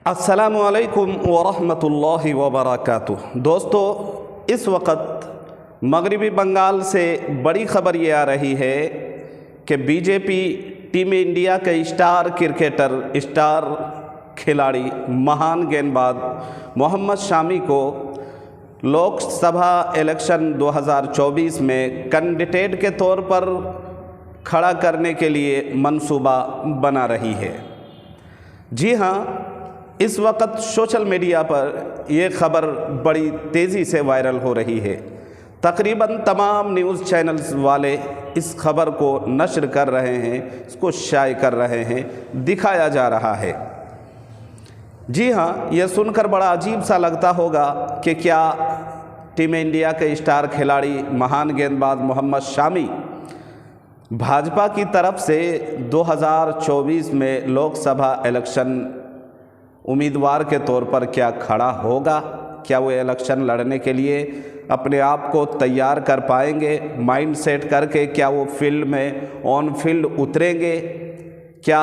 अस्सलामुअलैकुम वरहमतुल्लाहि वबरकातुह। दोस्तों, इस वक्त मगरिबी बंगाल से बड़ी खबर ये आ रही है कि बीजेपी टीम इंडिया के स्टार क्रिकेटर, स्टार खिलाड़ी, महान गेंदबाज मोहम्मद शामी को लोकसभा इलेक्शन 2024 में कैंडिडेट के तौर पर खड़ा करने के लिए मंसूबा बना रही है। जी हाँ, इस वक्त सोशल मीडिया पर यह खबर बड़ी तेज़ी से वायरल हो रही है। तकरीबन तमाम न्यूज़ चैनल्स वाले इस खबर को नश्र कर रहे हैं, इसको शाये कर रहे हैं, दिखाया जा रहा है। जी हाँ, यह सुनकर बड़ा अजीब सा लगता होगा कि क्या टीम इंडिया के स्टार खिलाड़ी, महान गेंदबाज मोहम्मद शामी भाजपा की तरफ से 2024 में लोकसभा इलेक्शन उम्मीदवार के तौर पर क्या खड़ा होगा? क्या वो इलेक्शन लड़ने के लिए अपने आप को तैयार कर पाएंगे? माइंड सेट करके क्या वो फील्ड में ऑन फील्ड उतरेंगे? क्या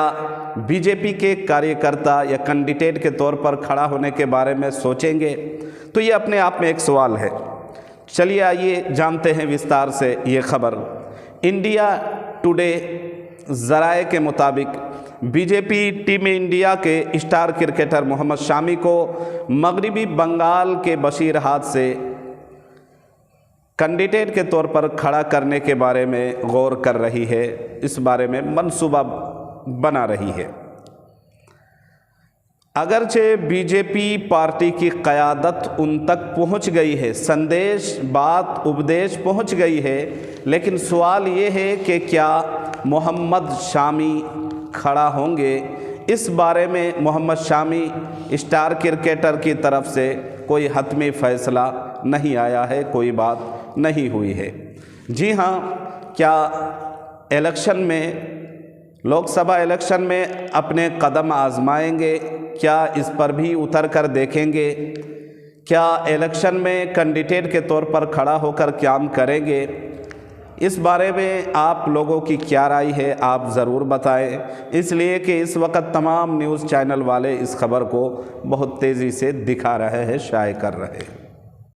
बीजेपी के कार्यकर्ता या कैंडिडेट के तौर पर खड़ा होने के बारे में सोचेंगे? तो ये अपने आप में एक सवाल है। चलिए आइए जानते हैं विस्तार से ये खबर। इंडिया टुडे ज़राए के मुताबिक बीजेपी टीम इंडिया के स्टार क्रिकेटर मोहम्मद शामी को मगरिबी बंगाल के बशीरहाट से कैंडिडेट के तौर पर खड़ा करने के बारे में गौर कर रही है, इस बारे में मंसूबा बना रही है। अगरचे बीजेपी पार्टी की क़यादत उन तक पहुंच गई है, संदेश, बात, उपदेश पहुंच गई है, लेकिन सवाल ये है कि क्या मोहम्मद शामी खड़ा होंगे? इस बारे में मोहम्मद शामी स्टार क्रिकेटर की तरफ से कोई हतमी फ़ैसला नहीं आया है, कोई बात नहीं हुई है। जी हाँ, क्या इलेक्शन में, लोकसभा इलेक्शन में अपने कदम आजमाएंगे? क्या इस पर भी उतर कर देखेंगे? क्या इलेक्शन में कैंडिडेट के तौर पर खड़ा होकर काम करेंगे? इस बारे में आप लोगों की क्या राय है, आप ज़रूर बताएं, इसलिए कि इस वक्त तमाम न्यूज़ चैनल वाले इस खबर को बहुत तेज़ी से दिखा रहे हैं, शाये कर रहे हैं।